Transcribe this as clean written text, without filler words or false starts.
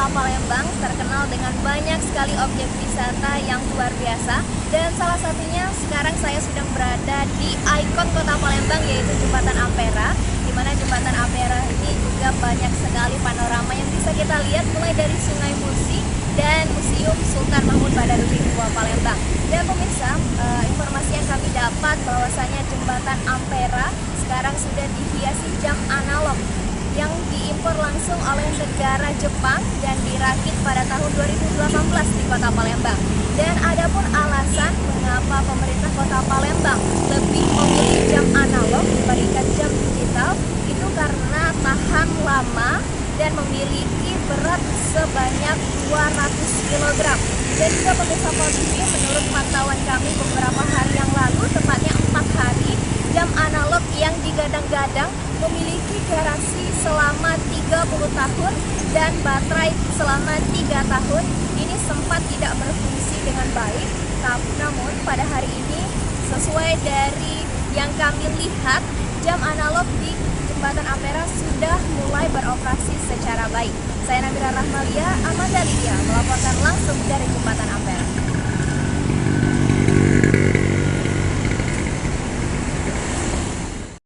Kota Palembang terkenal dengan banyak sekali objek wisata yang luar biasa. Dan salah satunya sekarang saya sedang berada di ikon Kota Palembang, yaitu Jembatan Ampera. Di mana Jembatan Ampera ini juga banyak sekali panorama yang bisa kita lihat, mulai dari Sungai Musi dan Museum Sultan Mahmud Badarudin II Palembang. Dan pemirsa, informasi yang kami dapat bahwasanya Jembatan Ampera sekarang sudah dihiasi jam analog yang diimpor langsung oleh negara Jepang dan dirakit pada tahun 2018 di Kota Palembang. Dan adapun alasan mengapa pemerintah Kota Palembang lebih memilih jam analog dibandingkan jam digital, itu karena tahan lama dan memiliki berat sebanyak 200 kg. Dan juga pemirsa TV, menurut pantauan kami beberapa hari yang lalu, tepatnya 4 hari, jam analog yang digadang-gadang memiliki garansi selama 30 tahun dan baterai selama 3 tahun ini sempat tidak berfungsi dengan baik. Namun pada hari ini, sesuai dari yang kami lihat, jam analog di Jembatan Ampera sudah mulai beroperasi secara baik. Saya Nabila Rahmalia, Amanda Lydia, melaporkan langsung dari